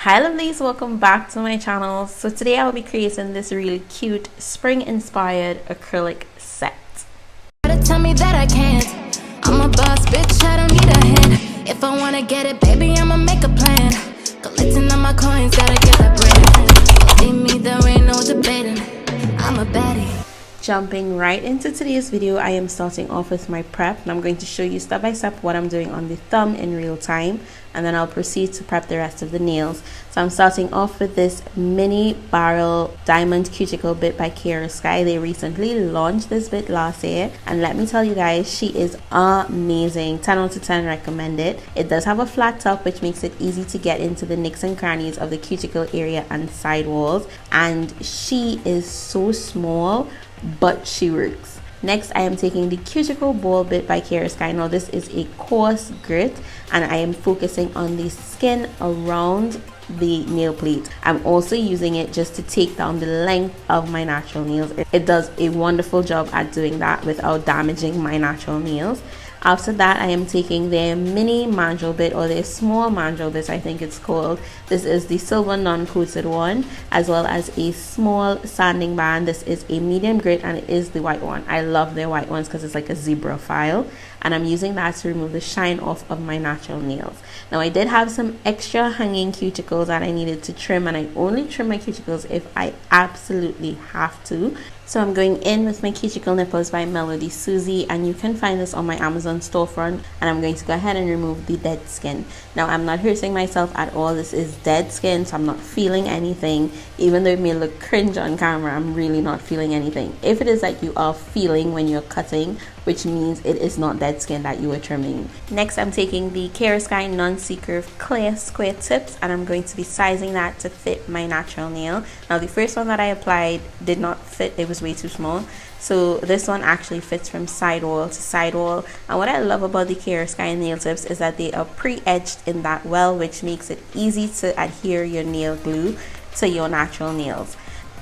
Hi lovelies, welcome back to my channel. So today I'll be creating this really cute spring inspired acrylic set. Tell me that I can't. I'm a boss bitch, I don't need a hand. If I wanna get it, baby, I'ma make a plan. Collecting all my coins, gotta get that bread. Leave me, there ain't no debating. I'm a baddie. Jumping right into today's video, I am starting off with my prep, and I'm going to show you step by step what I'm doing on the thumb in real time, and then I'll proceed to prep the rest of the nails. So I'm starting off with this mini barrel diamond cuticle bit by 𝘽𝙪𝙨. They recently launched this bit last year, and let me tell you guys, she is amazing. 10 out of 10 recommend it. It does have a flat top, which makes it easy to get into the nicks and crannies of the cuticle area and side walls, and she is so small, but she works. Next, I am taking the Cuticle Ball Bit by 𝘽𝙪𝙨. Now this is a coarse grit, and I am focusing on the skin around the nail plate. I'm also using it just to take down the length of my natural nails. It does a wonderful job at doing that without damaging my natural nails. After that, I am taking their mini mandrel bit, or their small mandrel bit, I think it's called. This is the silver non-coated one, as well as a small sanding band. This is a medium grit, and it is the white one. I love their white ones because it's like a zebra file, and I'm using that to remove the shine off of my natural nails. Now I did have some extra hanging cuticles that I needed to trim, and I only trim my cuticles if I absolutely have to. So I'm going in with my cuticle nippers by Melody Susie, and you can find this on my Amazon storefront, and I'm going to go ahead and remove the dead skin. Now I'm not hurting myself at all. This is dead skin, so I'm not feeling anything. Even though it may look cringe on camera, I'm really not feeling anything. If it is like you are feeling when you're cutting, which means it is not dead skin that you are trimming. Next, I'm taking the 𝘽𝙪𝙨 non-curve clear square tips, and I'm going to be sizing that to fit my natural nail. Now the first one that I applied did not fit, it was way too small. So this one actually fits from sidewall to sidewall. And what I love about the 𝘽𝙪𝙨 nail tips is that they are pre-etched in that well, which makes it easy to adhere your nail glue to your natural nails.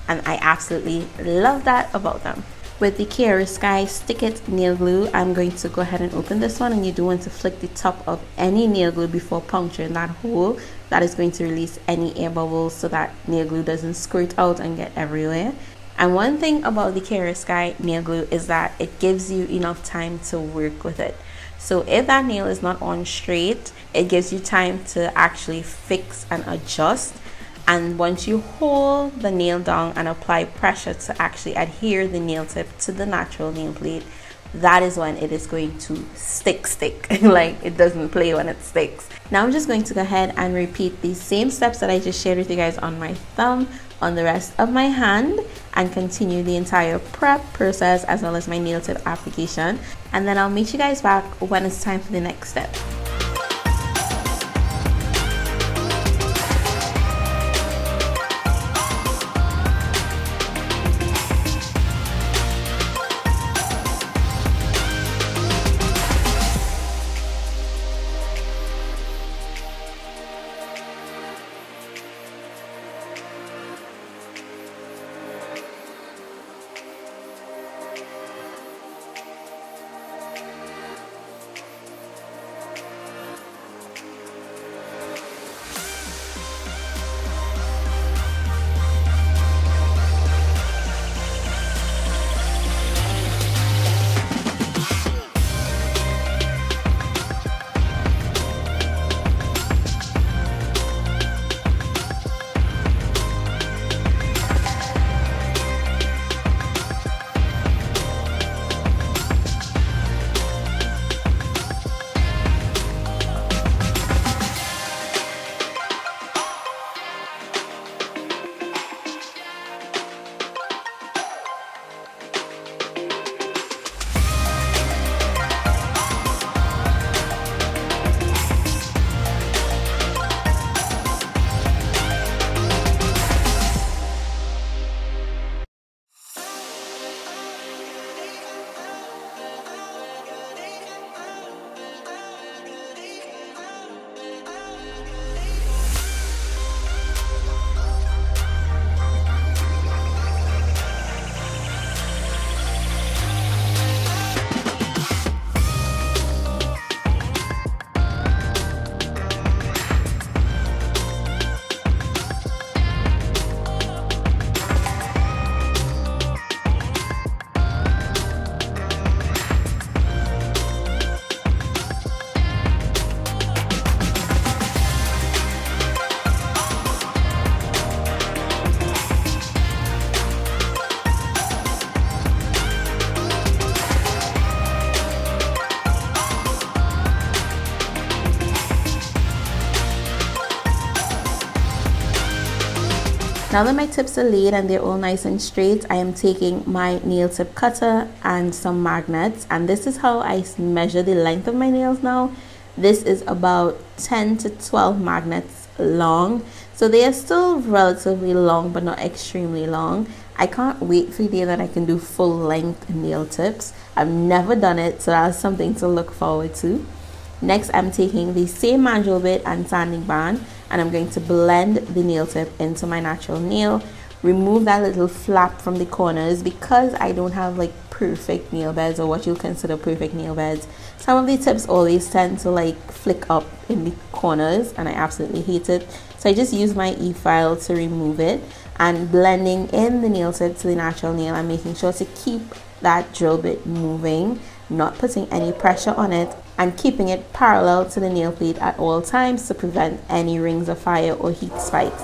And I absolutely love that about them. With the 𝘽𝙪𝙨 Stick It nail glue, I'm going to go ahead and open this one, and you do want to flick the top of any nail glue before puncturing that hole. That is going to release any air bubbles so that nail glue doesn't squirt out and get everywhere. And one thing about the 𝘽𝙪𝙨 nail glue is that it gives you enough time to work with it. So if that nail is not on straight, it gives you time to actually fix and adjust. And once you hold the nail down and apply pressure to actually adhere the nail tip to the natural nail plate, that is when it is going to stick. Like, it doesn't play when it sticks. Now I'm just going to go ahead and repeat the same steps that I just shared with you guys on my thumb on the rest of my hand, and continue the entire prep process as well as my nail tip application, and then I'll meet you guys back when it's time for the next step. Now that my tips are laid and they're all nice and straight, I am taking my nail tip cutter and some magnets, and this is how I measure the length of my nails now. This is about 10 to 12 magnets long, so they are still relatively long but not extremely long. I can't wait for the day that I can do full length nail tips. I've never done it, so that's something to look forward to. Next, I'm taking the same Mandel Bit and sanding band, and I'm going to blend the nail tip into my natural nail. Remove that little flap from the corners because I don't have like perfect nail beds, or what you'll consider perfect nail beds. Some of the tips always tend to like flick up in the corners, and I absolutely hate it. So I just use my e-file to remove it, and blending in the nail tip to the natural nail, I'm making sure to keep that drill bit moving, not putting any pressure on it, and keeping it parallel to the nail plate at all times to prevent any rings of fire or heat spikes.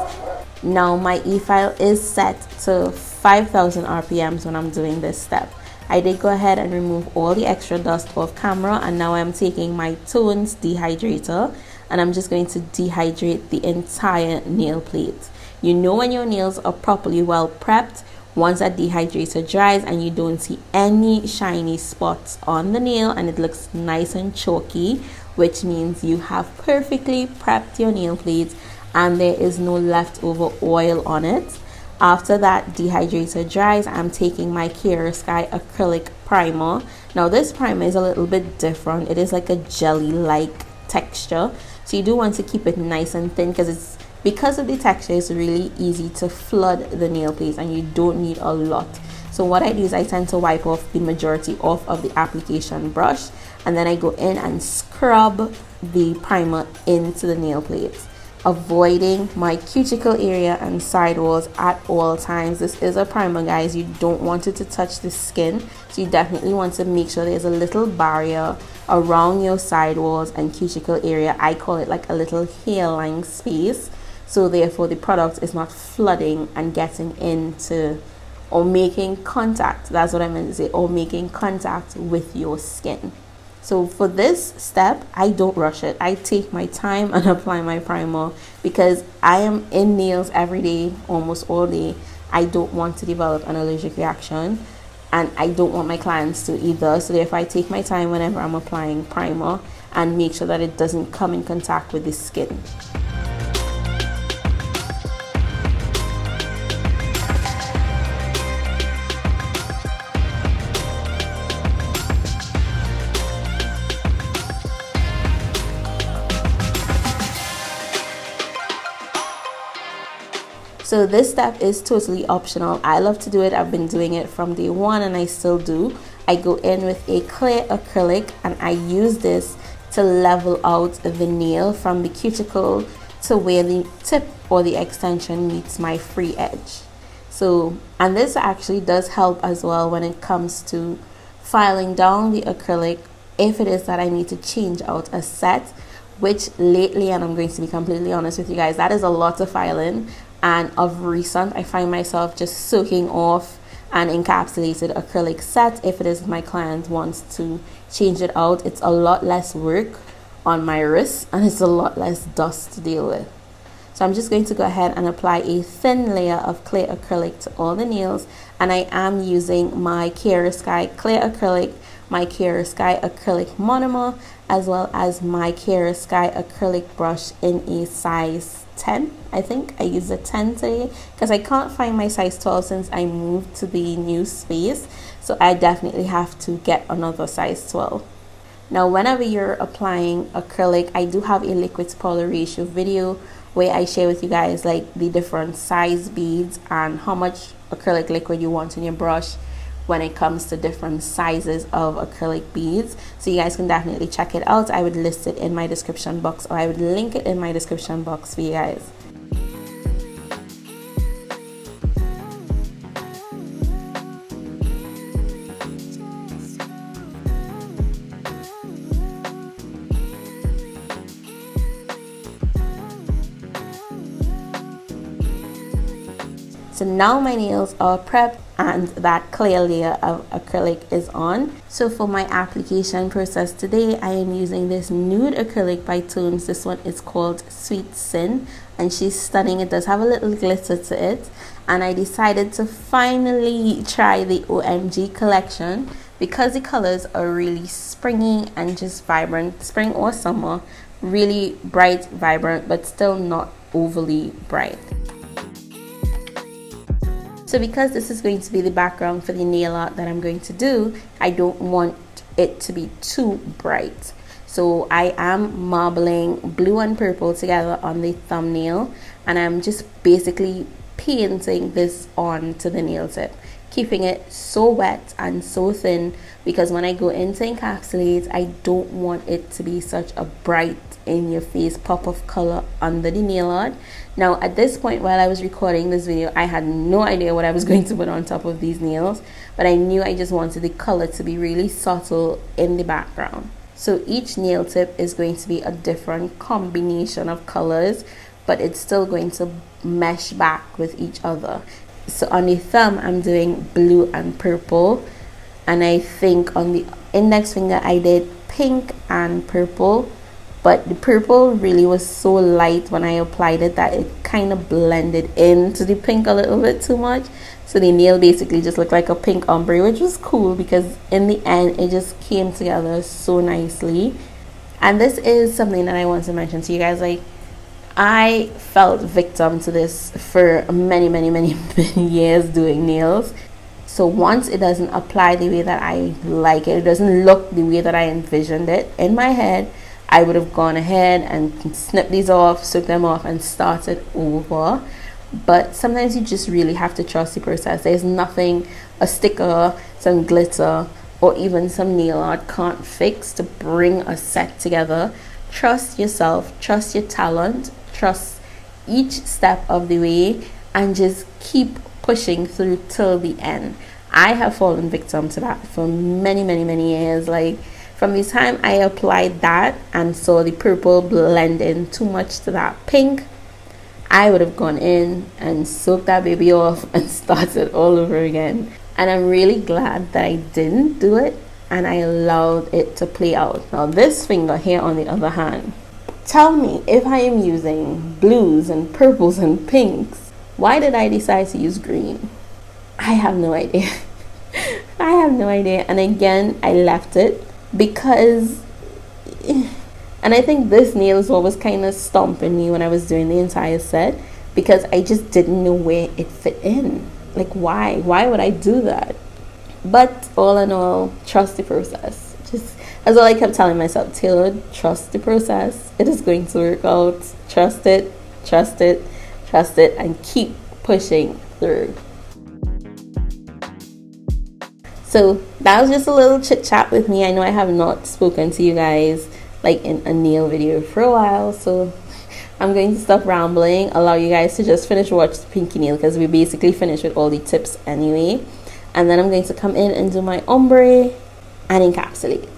Now my e-file is set to 5,000 RPMs when I'm doing this step. I did go ahead and remove all the extra dust off camera, and now I'm taking my Tones dehydrator and I'm just going to dehydrate the entire nail plate. You know when your nails are properly well prepped once that dehydrator dries and you don't see any shiny spots on the nail and it looks nice and chalky, which means you have perfectly prepped your nail plate and there is no leftover oil on it. After that dehydrator dries, I'm taking my 𝗙𝗪𝙨 Acrylic Primer. Now this primer is a little bit different. It is like a jelly-like texture, so you do want to keep it nice and thin because of the texture. It's really easy to flood the nail plate and you don't need a lot. So what I do is I tend to wipe off the majority off of the application brush, and then I go in and scrub the primer into the nail plate, avoiding my cuticle area and sidewalls at all times. This is a primer, guys. You don't want it to touch the skin, so you definitely want to make sure there's a little barrier around your sidewalls and cuticle area. I call it like a little hairline space, so therefore the product is not flooding and getting into or making contact, that's what I meant to say, or making contact with your skin. So for this step, I don't rush it. I take my time and apply my primer because I am in nails every day, almost all day. I don't want to develop an allergic reaction, and I don't want my clients to either. So therefore I take my time whenever I'm applying primer and make sure that it doesn't come in contact with the skin. So this step is totally optional. I love to do it. I've been doing it from day one and I still do. I go in with a clear acrylic and I use this to level out the nail from the cuticle to where the tip or the extension meets my free edge. So, and this actually does help as well when it comes to filing down the acrylic if it is that I need to change out a set, which lately, and I'm going to be completely honest with you guys, that is a lot of filing. And of recent, I find myself just soaking off an encapsulated acrylic set. If it is my client wants to change it out, it's a lot less work on my wrist and it's a lot less dust to deal with. So I'm just going to go ahead and apply a thin layer of clear acrylic to all the nails, and I am using my 𝗙𝗪𝙨 clear acrylic, my 𝗙𝗪𝙨 acrylic monomer, as well as my 𝗙𝗪𝙨 acrylic brush in a size 10. I think I used a 10 today because I can't find my size 12 since I moved to the new space, so I definitely have to get another size 12. Now whenever you're applying acrylic, I do have a liquid to powder ratio video where I share with you guys like the different size beads and how much acrylic liquid you want in your brush when it comes to different sizes of acrylic beads. So you guys can definitely check it out. I would list it in my description box, or I would link it in my description box for you guys. So now my nails are prepped and that clear layer of acrylic is on. So for my application process today, I am using this nude acrylic by Tones. This one is called Sweet Sin and she's stunning. It does have a little glitter to it, and I decided to finally try the OMG collection because the colors are really springy and just vibrant. Spring or summer, really bright, vibrant, but still not overly bright. So because this is going to be the background for the nail art that I'm going to do, I don't want it to be too bright. So I am marbling blue and purple together on the thumbnail, and I'm just basically painting this on to the nail tip, keeping it so wet and so thin because when I go into encapsulate, I don't want it to be such a bright in your face pop of color under the nail art. Now at this point while I was recording this video, I had no idea what I was going to put on top of these nails, but I knew I just wanted the color to be really subtle in the background. So each nail tip is going to be a different combination of colors, but it's still going to mesh back with each other. So on the thumb I'm doing blue and purple, and I think on the index finger I did pink and purple, but the purple really was so light when I applied it that it kind of blended into the pink a little bit too much. So the nail basically just looked like a pink ombre, which was cool because in the end it just came together so nicely. And this is something that I want to mention to you guys. Like, I felt victim to this for many years doing nails. So once it doesn't apply the way that I like it, it doesn't look the way that I envisioned it in my head, I would have gone ahead and snipped these off, soaked them off, and started over. But sometimes you just really have to trust the process. There's nothing a sticker, some glitter, or even some nail art can't fix to bring a set together. Trust yourself, trust your talent, trust each step of the way, and just keep pushing through till the end. I have fallen victim to that for many years. Like, from the time I applied that and saw the purple blend in too much to that pink, I would have gone in and soaked that baby off and started all over again. And I'm really glad that I didn't do it and I allowed it to play out. Now this finger here on the other hand, tell me if I am using blues and purples and pinks, why did I decide to use green? I have no idea. I have no idea. And again, I left it because, and I think this nail is what was kind of stomping me when I was doing the entire set, because I just didn't know where it fit in. Like, why would I do that? But all in all, trust the process. Just as all I kept telling myself, Taylor, trust the process. It is going to work out. Trust it, trust it, trust it, and keep pushing through. So that was just a little chit chat with me. I know I have not spoken to you guys like in a nail video for a while, so I'm going to stop rambling, allow you guys to just finish watch the pinky nail because we basically finished with all the tips anyway. And then I'm going to come in and do my ombre and encapsulate.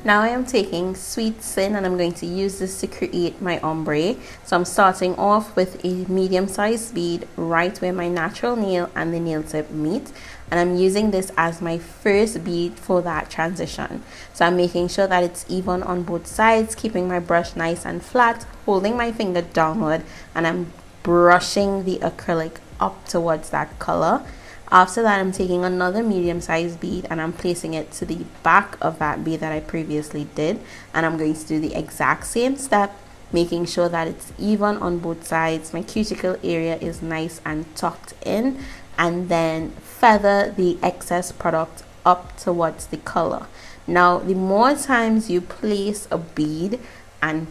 Now I am taking Sweet Sin and I'm going to use this to create my ombre. So I'm starting off with a medium-sized bead right where my natural nail and the nail tip meet. And I'm using this as my first bead for that transition. So I'm making sure that it's even on both sides, keeping my brush nice and flat, holding my finger downward, and I'm brushing the acrylic up towards that color. After that, I'm taking another medium-sized bead and I'm placing it to the back of that bead that I previously did, and I'm going to do the exact same step, making sure that it's even on both sides. My cuticle area is nice and tucked in, and then feather the excess product up towards the color. Now, the more times you place a bead and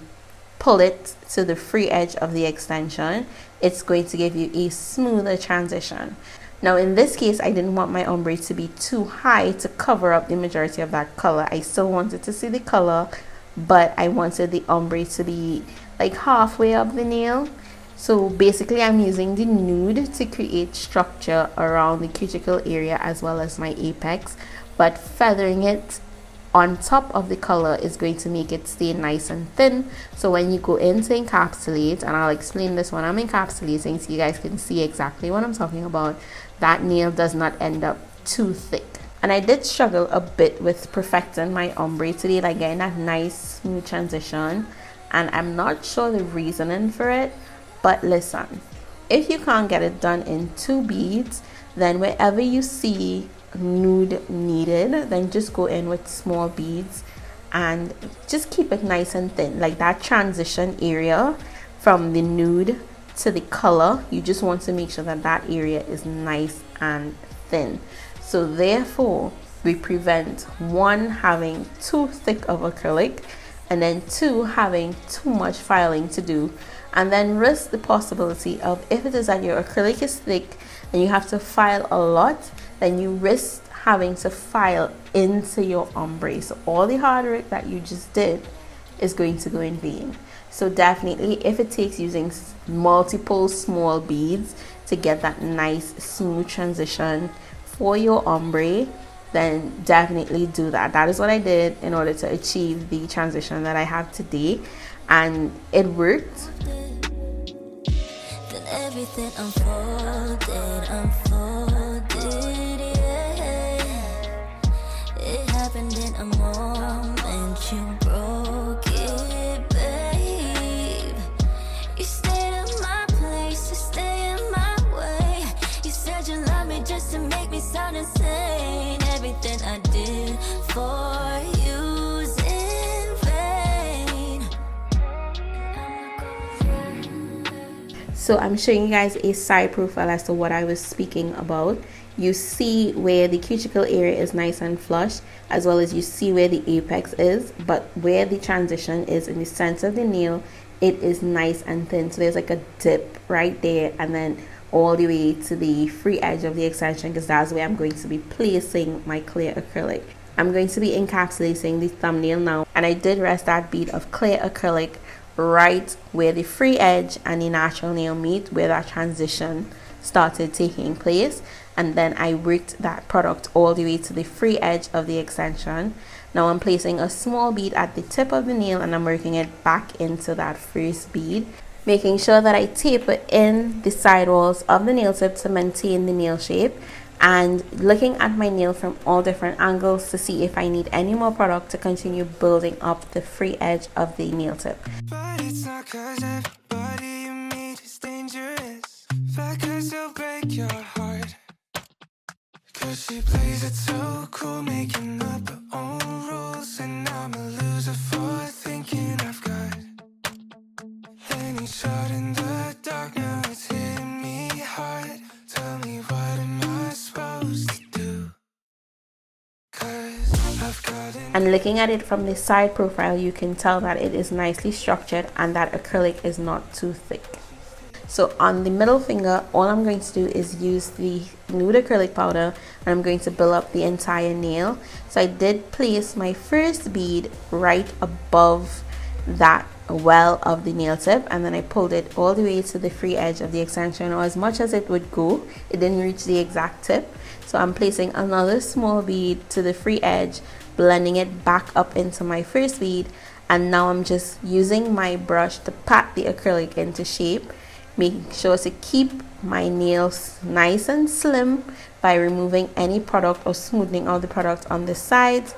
pull it to the free edge of the extension, it's going to give you a smoother transition. Now in this case, I didn't want my ombre to be too high to cover up the majority of that color. I still wanted to see the color, but I wanted the ombre to be like halfway up the nail. So basically I'm using the nude to create structure around the cuticle area as well as my apex, but feathering it on top of the color is going to make it stay nice and thin. So when you go in to encapsulate, and I'll explain this when I'm encapsulating so you guys can see exactly what I'm talking about, that nail does not end up too thick. And I did struggle a bit with perfecting my ombre today, like getting that nice smooth transition, and I'm not sure the reasoning for it. But listen, if you can't get it done in 2 beads, then wherever you see nude needed, then just go in with small beads and just keep it nice and thin. Like that transition area from the nude to the color, you just want to make sure that that area is nice and thin. So therefore we prevent 1, having too thick of acrylic, and then 2, having too much filing to do, and then risk the possibility of, if it is that your acrylic is thick and you have to file a lot, then you risk having to file into your ombre. So all the hard work that you just did is going to go in vain. So definitely, if it takes using multiple small beads to get that nice smooth transition for your ombre, then definitely do that. That is what I did in order to achieve the transition that I have today, and it worked. Then everything unfolded, yeah. It happened in a moment, you broke it, babe. You stayed in my place, you stay in my way. You said you love me just to make me sound insane. Everything I did for you's in vain. So I'm showing you guys a side profile as to what I was speaking about. You see where the cuticle area is nice and flush, as well as you see where the apex is, but where the transition is in the center of the nail, it is nice and thin. So there's like a dip right there, and then all the way to the free edge of the extension, because that's where I'm going to be placing my clear acrylic. I'm going to be encapsulating the thumbnail now, and I did rest that bead of clear acrylic right where the free edge and the natural nail meet, where that transition started taking place, and then I worked that product all the way to the free edge of the extension. Now I'm placing a small bead at the tip of the nail, and I'm working it back into that first bead, making sure that I taper in the sidewalls of the nail tip to maintain the nail shape, and looking at my nail from all different angles to see if I need any more product to continue building up the free edge of the nail tip. But it's not 'cause everybody you meet is dangerous. That 'cause they'll break your heart. 'Cause she plays it so cool, making up her own rules, and I'm a loser for thinking I've got any shot in the dark. Now it's hitting me hard. Tell me, what am I supposed to do? 'Cause I've got an And looking at it from the side profile, you can tell that it is nicely structured and that acrylic is not too thick. So on the middle finger, all I'm going to do is use the nude acrylic powder, and I'm going to build up the entire nail. So I did place my first bead right above that well of the nail tip, and then I pulled it all the way to the free edge of the extension, or as much as it would go. It didn't reach the exact tip, so I'm placing another small bead to the free edge, blending it back up into my first bead, and now I'm just using my brush to pat the acrylic into shape, making sure to keep my nails nice and slim by removing any product or smoothing out the product on the sides.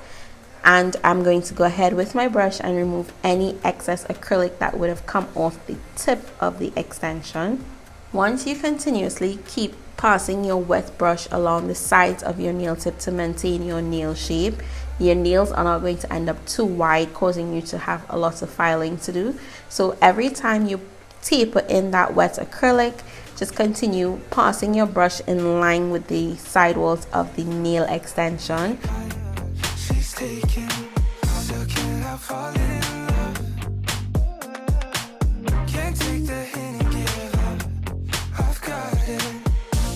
And I'm going to go ahead with my brush and remove any excess acrylic that would have come off the tip of the extension. Once you continuously keep passing your wet brush along the sides of your nail tip to maintain your nail shape, your nails are not going to end up too wide, causing you to have a lot of filing to do. So every time you taper in that wet acrylic, just continue passing your brush in line with the sidewalls of the nail extension. she's taken, still can't help falling in love. Can't take the hint and give up. I've got it.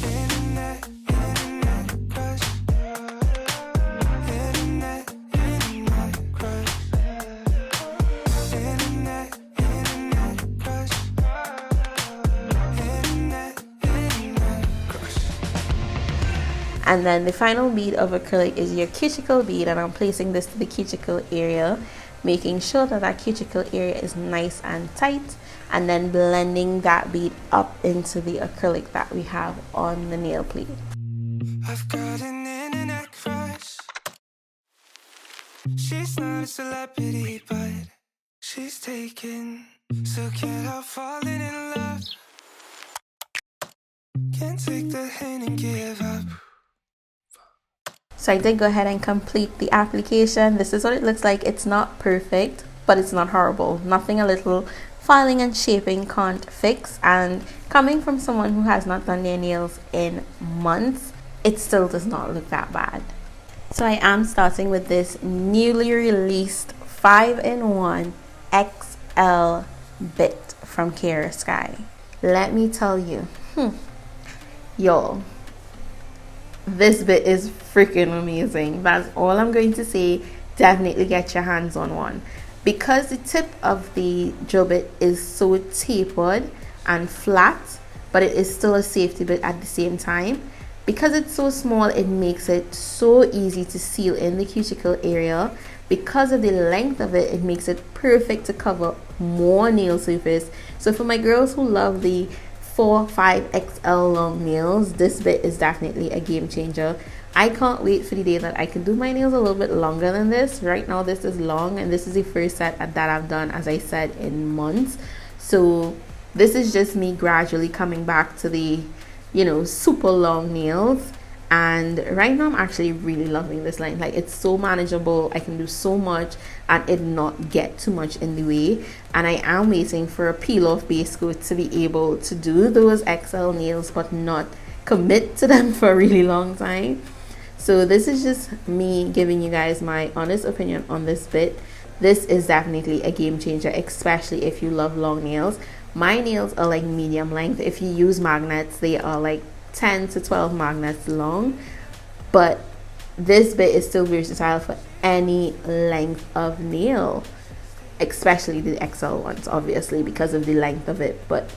Internet crush. Internet crush. Internet crush. Internet crush. And then the final bead of acrylic is your cuticle bead, and I'm placing this to the cuticle area, making sure that that cuticle area is nice and tight, and then blending that bead up into the acrylic that we have on the nail plate. I've got an internet crush. She's not a celebrity, but she's taken, so can't help falling in love. Can't take the hint and give up. So I did go ahead and complete the application. This is what it looks like. It's not perfect, but it's not horrible. Nothing a little filing and shaping can't fix. And coming from someone who has not done their nails in months, it still does not look that bad. So I am starting with this newly released 5-in-1 XL bit from 𝗙𝗪𝙨. Let me tell you, y'all, this bit is freaking amazing. That's all I'm going to say. Definitely get your hands on one, because the tip of the drill bit is so tapered and flat, but it is still a safety bit at the same time. Because it's so small, it makes it so easy to seal in the cuticle area. Because of the length of it, it makes it perfect to cover more nail surface. So for my girls who love the 4-5XL long nails, this bit is definitely a game changer. I can't wait for the day that I can do my nails a little bit longer than this. Right now this is long, and this is the first set that I've done, as I said, in months. So this is just me gradually coming back to the, you know, super long nails. And right now I'm actually really loving this line. Like, it's so manageable. I can do so much and it not get too much in the way. And I am waiting for a peel off base coat to be able to do those XL nails but not commit to them for a really long time. So this is just me giving you guys my honest opinion on this bit. This is definitely a game changer, especially if you love long nails. My nails are like medium length. If you use magnets, they are like 10 to 12 magnets long, but this bit is still versatile for any length of nail, especially the XL ones, obviously, because of the length of it. But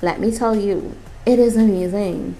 let me tell you, it is amazing.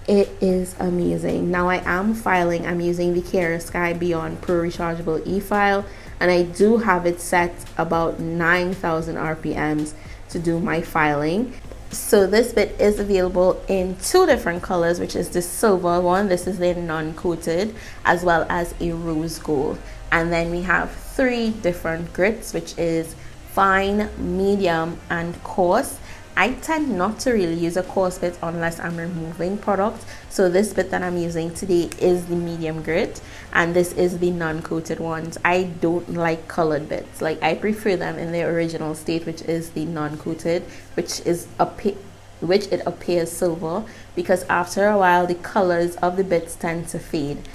It is amazing. Now I am filing. I'm using the 𝗙𝗪𝙨 Beyond Pro Rechargeable e-file, and I do have it set about 9,000 RPMs to do my filing. So this bit is available in 2 different colors, which is the silver one, this is the non-coated, as well as a rose gold. And then we have 3 different grits, which is fine, medium, and coarse. I tend not to really use a coarse bit unless I'm removing product. So this bit that I'm using today is the medium grit, and this is the non-coated ones. I don't like colored bits. Like, I prefer them in their original state, which is the non-coated, which it appears silver, because after a while the colors of the bits tend to fade.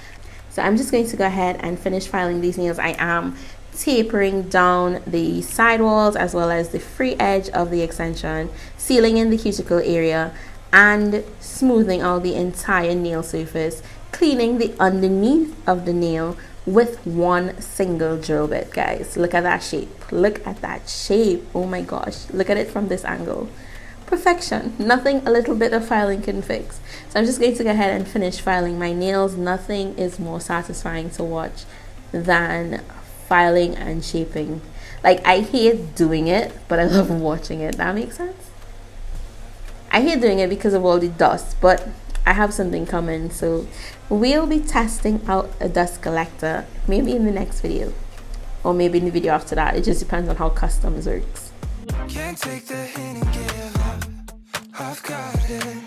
So I'm just going to go ahead and finish filing these nails. I am tapering down the side walls as well as the free edge of the extension, sealing in the cuticle area, and smoothing out the entire nail surface, cleaning the underneath of the nail with one single drill bit. Guys, look at that shape. Look at that shape. Oh my gosh, look at it from this angle. Perfection. Nothing a little bit of filing can fix. So I'm just going to go ahead and finish filing my nails. Nothing is more satisfying to watch than filing and shaping. Like, I hate doing it, but I love watching it. That makes sense? I hate doing it because of all the dust, but I have something coming, so we'll be testing out a dust collector maybe in the next video, or maybe in the video after that. It just depends on how customs works. Can't take the hint and give up. I've got it.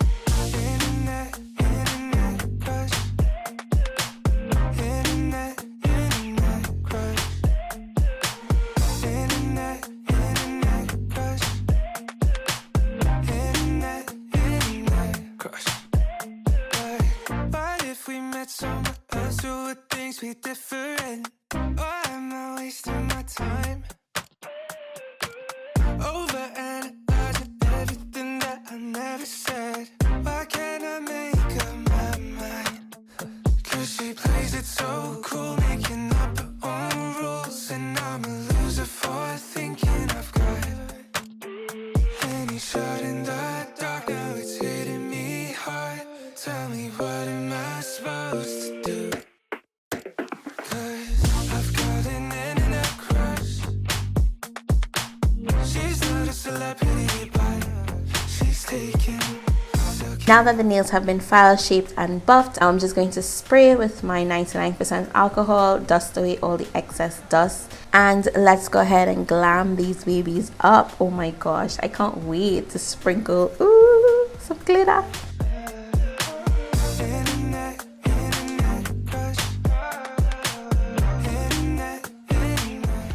Internet crush. Internet crush. Internet crush. Internet crush. But if we met somewhere else, So would things be different? Or am I wasting my time? Overanalyzing everything that I never said. Why can't I make up my mind? Cause she plays it so cool, making up her own rules. And I'm a loser for thinking I've got any shot in the dark. Now it's hitting me hard. Tell me, what am I supposed to do? Cause I've got an internet crush. She's not a celebrity, but she's taken. Now that the nails have been file shaped and buffed, I'm just going to spray with my 99% alcohol, dust away all the excess dust, and let's go ahead and glam these babies up. Oh my gosh, I can't wait to sprinkle some glitter.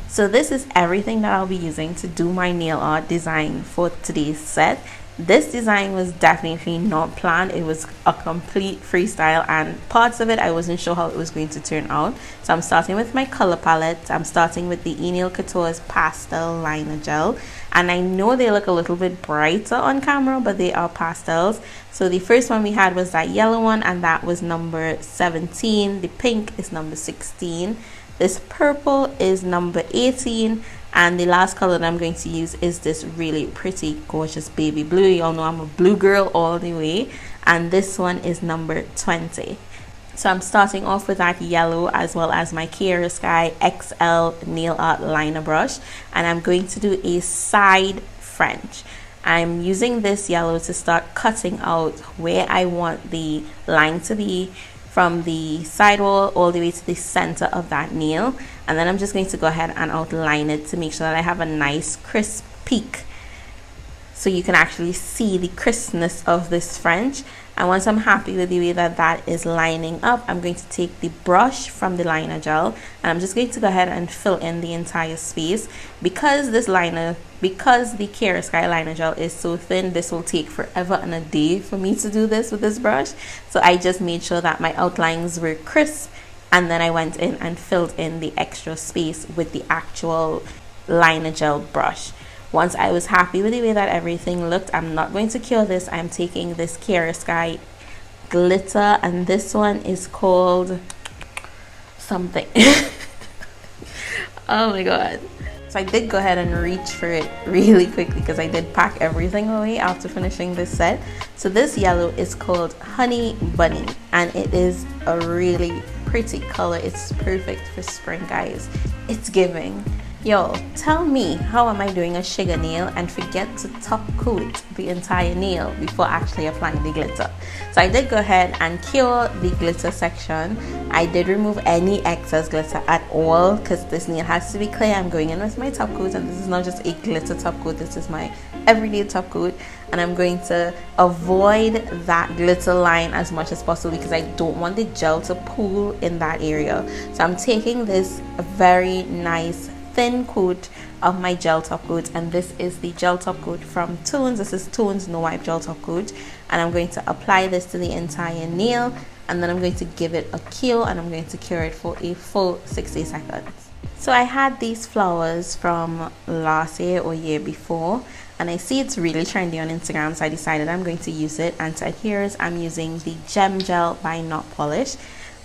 So this is everything that I'll be using to do my nail art design for today's set. This design was definitely not planned. It was a complete freestyle, and parts of it I wasn't sure how it was going to turn out. So I'm starting with my color palette. I'm starting with the 𝗙𝗪 Couture's Pastel Liner Gel, and I know they look a little bit brighter on camera, but they are pastels. So the first one we had was that yellow one, and that was number 17. The pink is number 16. This purple is number 18, and the last color that I'm going to use is this really pretty gorgeous baby blue. Y'all know I'm a blue girl all the way, and this one is number 20. So I'm starting off with that yellow as well as my 𝗙𝙪𝙨 XL nail art liner brush, and I'm going to do a side French. I'm using this yellow to start cutting out where I want the line to be, from the sidewall all the way to the center of that nail, and then I'm just going to go ahead and outline it to make sure that I have a nice crisp peak, so you can actually see the crispness of this French. And once I'm happy with the way that that is lining up, I'm going to take the brush from the liner gel, and I'm just going to go ahead and fill in the entire space. Because the 𝗙𝙪𝙨 liner gel is so thin, this will take forever and a day for me to do this with this brush. So I just made sure that my outlines were crisp, and then I went in and filled in the extra space with the actual liner gel brush. Once I was happy with the way that everything looked, I'm not going to cure this. I'm taking this 𝗙𝙪𝙨 glitter, and this one is called something. Oh my god. So I did go ahead and reach for it really quickly because I did pack everything away after finishing this set. So this yellow is called Honey Bunny, and it is a really pretty color. It's perfect for spring, guys. It's giving. Yo, tell me, how am I doing a sugar nail and forget to top coat the entire nail before actually applying the glitter? So I did go ahead and cure the glitter section. I did remove any excess glitter at all because this nail has to be clear. I'm going in with my top coat, and this is not just a glitter top coat, this is my everyday top coat, and I'm going to avoid that glitter line as much as possible because I don't want the gel to pool in that area. So I'm taking this very nice thin coat of my gel top coat, and this is the gel top coat from Tones. This is Tones No Wipe Gel Top Coat, and I'm going to apply this to the entire nail, and then I'm going to give it a cure, and I'm going to cure it for a full 60 seconds. So I had these flowers from last year or year before, and I see it's really trendy on Instagram, so I decided I'm going to use it. And to adhere, I'm using the Gem Gel by Not Polish,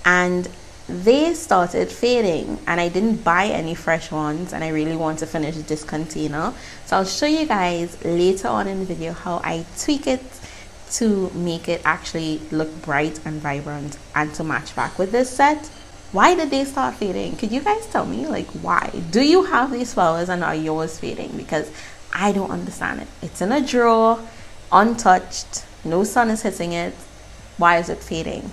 and they started fading, and I didn't buy any fresh ones, and I really want to finish this container. So I'll show you guys later on in the video how I tweak it to make it actually look bright and vibrant and to match back with this set. Why did they start fading? Could you guys tell me, like, why? Do you have these flowers and are yours fading? Because I don't understand it. It's in a drawer, untouched, no sun is hitting it. Why is it fading?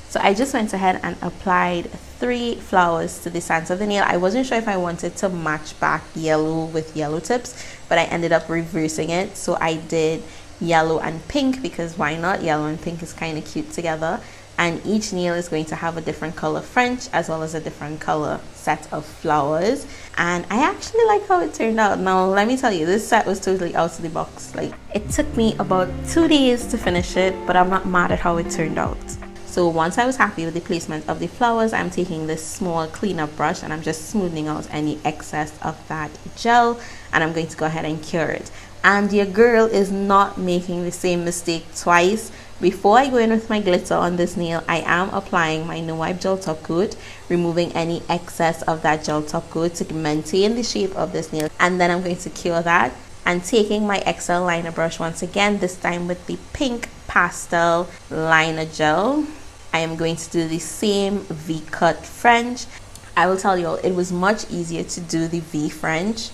So I just went ahead and applied 3 flowers to the center of the nail. I wasn't sure if I wanted to match back yellow with yellow tips, but I ended up reversing it. So I did yellow and pink because why not? Yellow and pink is kind of cute together. And each nail is going to have a different color French as well as a different color set of flowers. And I actually like how it turned out. Now let me tell you, this set was totally out of the box. Like, it took me about 2 days to finish it, but I'm not mad at how it turned out. So once I was happy with the placement of the flowers, I'm taking this small cleanup brush and I'm just smoothing out any excess of that gel, and I'm going to go ahead and cure it. And your girl is not making the same mistake twice. Before I go in with my glitter on this nail, I am applying my 𝗻𝗵𝟐 gel top coat, removing any excess of that gel top coat to maintain the shape of this nail, and then I'm going to cure that. And taking my XL liner brush once again, this time with the pink pastel liner gel, I am going to do the same V-cut French. I will tell you all, it was much easier to do the V French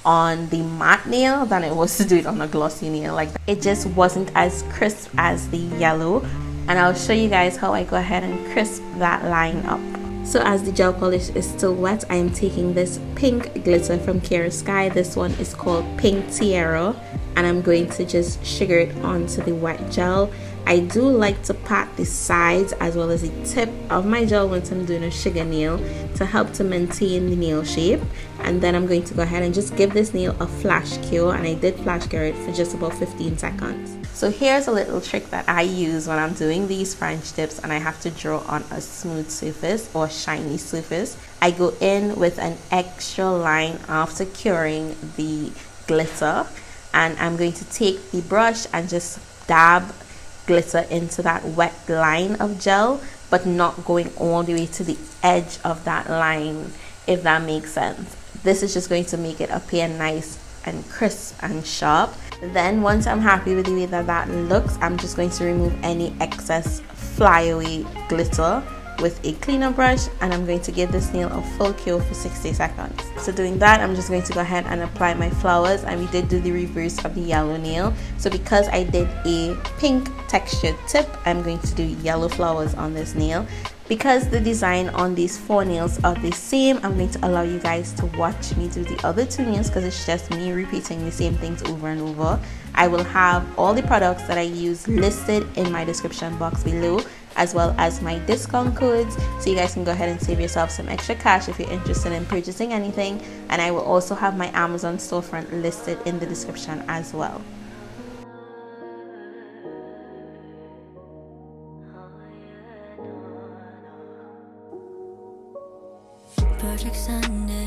on the matte nail than it was to do it on a glossy nail. Like, it just wasn't as crisp as the yellow, and I'll show you guys how I go ahead and crisp that line up. So as the gel polish is still wet, I am taking this pink glitter from 𝗙𝗪𝙪. This one is called Pink Tiara, and I'm going to just sugar it onto the wet gel. I do like to pat the sides as well as the tip of my gel once I'm doing a sugar nail to help to maintain the nail shape. And then I'm going to go ahead and just give this nail a flash cure, and I did flash cure it for just about 15 seconds. So here's a little trick that I use when I'm doing these French tips and I have to draw on a smooth surface or shiny surface. I go in with an extra line after curing the glitter, and I'm going to take the brush and just dab glitter into that wet line of gel, but not going all the way to the edge of that line, if that makes sense. This is just going to make it appear nice and crisp and sharp. Then once I'm happy with the way that that looks, I'm just going to remove any excess flyaway glitter with a cleaner brush, and I'm going to give this nail a full cure for 60 seconds. So doing that, I'm just going to go ahead and apply my flowers, and we did do the reverse of the yellow nail. So because I did a pink textured tip, I'm going to do yellow flowers on this nail. Because the design on these 4 nails are the same, I'm going to allow you guys to watch me do the other 2 nails because it's just me repeating the same things over and over. I will have all the products that I use listed in my description box below, as well as my discount codes, so you guys can go ahead and save yourself some extra cash if you're interested in purchasing anything. And I will also have my Amazon storefront listed in the description as well. Perfect Sunday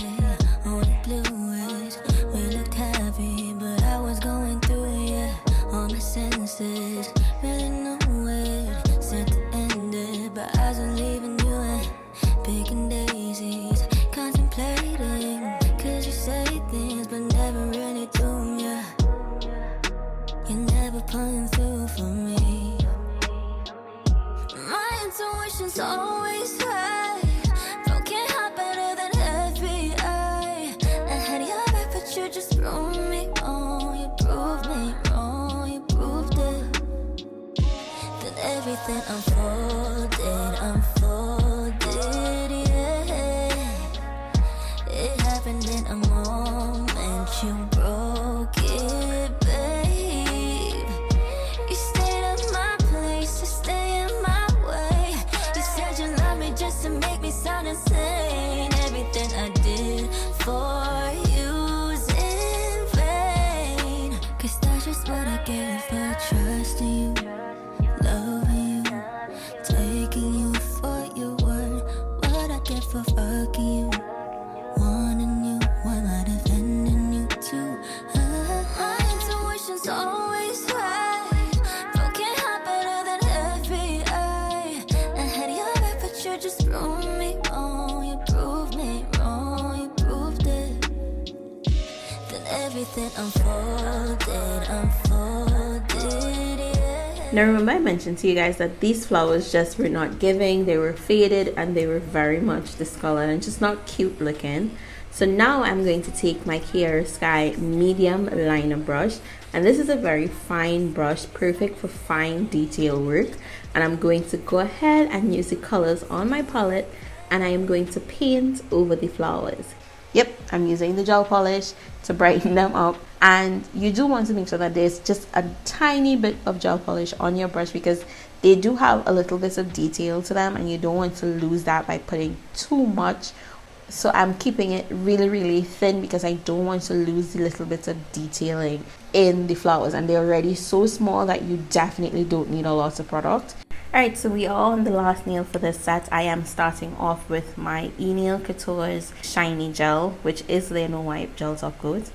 on the blues. We looked heavy, but I was going through, yeah. All my senses, really know it. Set to end it, but I was leaving you and picking daisies, contemplating. Cause you say things, but never really do, yeah. You're never pulling through for me. My intuition's always right. You just proved me wrong, you proved me wrong, you proved it. Then everything unfolded, yeah. It happened in a moment, you broke it, babe. You stayed at my place, you stay in my way. You said you love me just to make me sound insane. Everything I did for you, just what I get for trusting you, loving you, taking you for your word. What I get for fucking you, wanting you, why am I defending you too? My intuition's always right. Broken heart better than FBI. I had your back, but you just proved me wrong. You proved me wrong, you proved it. Everything unfolded, yeah. Now remember, I mentioned to you guys that these flowers just were not giving. They were faded and they were very much discolored and just not cute looking. So now I'm going to take my 𝗙𝗪𝙪 medium liner brush, and this is a very fine brush, perfect for fine detail work. And I'm going to go ahead and use the colors on my palette, and I am going to paint over the flowers. Yep, I'm using the gel polish to brighten them up, and you do want to make sure that there's just a tiny bit of gel polish on your brush because they do have a little bit of detail to them, and you don't want to lose that by putting too much. So I'm keeping it really thin because I don't want to lose the little bits of detailing in the flowers, and they're already so small that you definitely don't need a lot of product. Alright, so we are on the last nail for this set. I am starting off with my 𝗙𝗪𝙯𝗀 Shinee Gel, which is the No Wipe Gel Top Coat.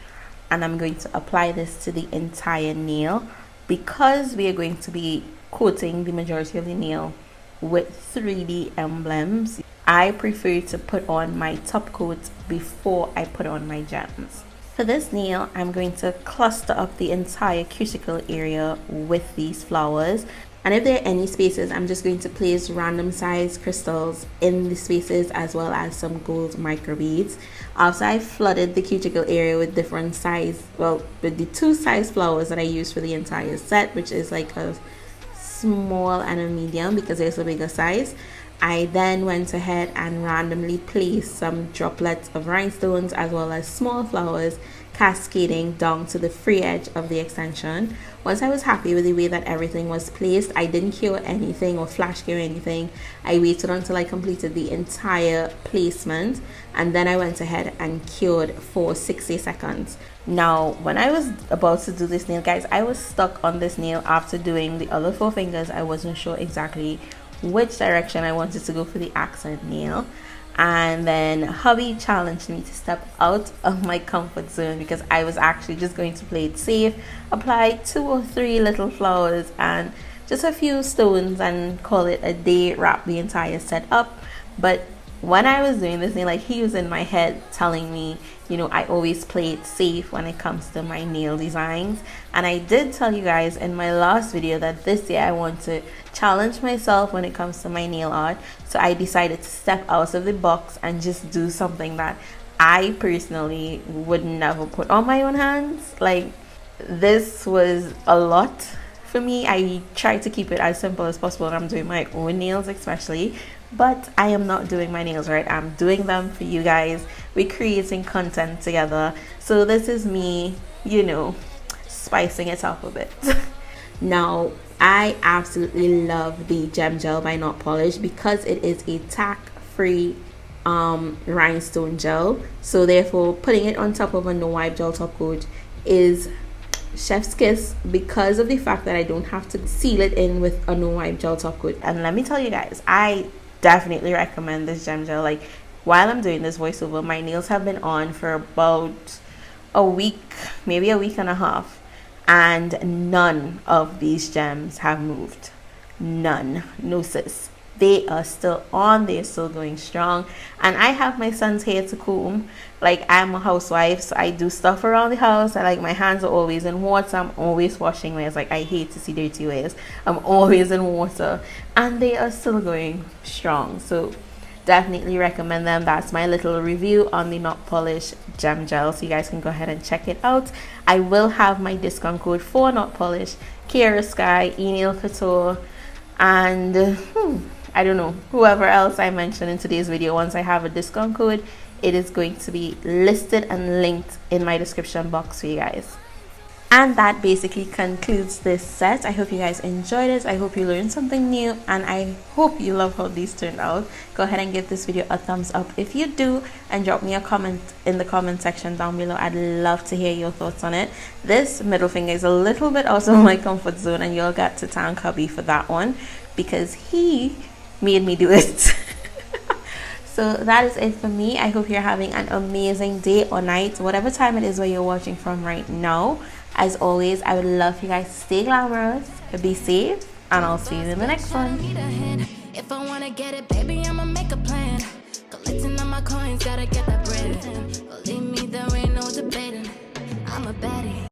And I'm going to apply this to the entire nail because we are going to be coating the majority of the nail with 3D emblems. I prefer to put on my top coat before I put on my gems. For this nail, I'm going to cluster up the entire cuticle area with these flowers. And if there are any spaces, I'm just going to place random size crystals in the spaces as well as some gold micro beads. After I flooded the cuticle area with different size, well, with the 2 size flowers that I used for the entire set, which is like a small and a medium because there's a bigger size, I then went ahead and randomly placed some droplets of rhinestones as well as small flowers cascading down to the free edge of the extension. Once I was happy with the way that everything was placed, I didn't cure anything or flash cure anything. I waited until I completed the entire placement and then I went ahead and cured for 60 seconds. Now, when I was about to do this nail, guys, I was stuck on this nail after doing the other 4 fingers. I wasn't sure exactly which direction I wanted to go for the accent nail. And then hubby challenged me to step out of my comfort zone because I was actually just going to play it safe, apply 2 or 3 little flowers and just a few stones and call it a day, wrap the entire set up. But when I was doing this nail, like, he was in my head telling me, you know, I always play it safe when it comes to my nail designs. And I did tell you guys in my last video that this year I want to challenge myself when it comes to my nail art. So I decided to step out of the box and just do something that I personally would never put on my own hands. Like, this was a lot for me. I tried to keep it as simple as possible when I'm doing my own nails especially, but I am not doing my nails, right? I'm doing them for you guys. We're creating content together. So this is me, you know, spicing it up a bit. Now, I absolutely love the Gem Gel by Not Polished because it is a tack-free rhinestone gel. So therefore, putting it on top of a no wipe gel top coat is chef's kiss because of the fact that I don't have to seal it in with a no wipe gel top coat. And let me tell you guys, I definitely recommend this Gem Gel. Like, while I'm doing this voiceover, my nails have been on for about a week, maybe a week and a half, and none of these gems have moved. None. No sis. They are still on. They're still going strong. And I have my son's hair to comb. Like, I'm a housewife, so I do stuff around the house. I like, my hands are always in water. I'm always washing wares. Like, I hate to see dirty wares. I'm always in water. And they are still going strong. So definitely recommend them. That's my little review on the Not Polished Gem Gel, so you guys can go ahead and check it out. I will have my discount code for Not Polished, 𝗙𝗪 Sky, 𝗙𝗪𝙯𝗀, and I don't know, whoever else I mentioned in today's video. Once I have a discount code, it is going to be listed and linked in my description box for you guys. And that basically concludes this set. I hope you guys enjoyed it. I hope you learned something new, and I hope you love how these turned out. Go ahead and give this video a thumbs up if you do, and drop me a comment in the comment section down below. I'd love to hear your thoughts on it. This middle finger is a little bit out of my comfort zone, and you'll get to thank hubby for that one because he made me do it. So that is it for me. I hope you're having an amazing day or night, whatever time it is where you're watching from right now. As always, I would love for you guys to stay glamorous, be safe, and I'll see you in the next one. If I wanna get it, baby, I'ma make a plan. Collecting all my coins, gotta get that bread. Believe me, there ain't no debating. I'm a baddie.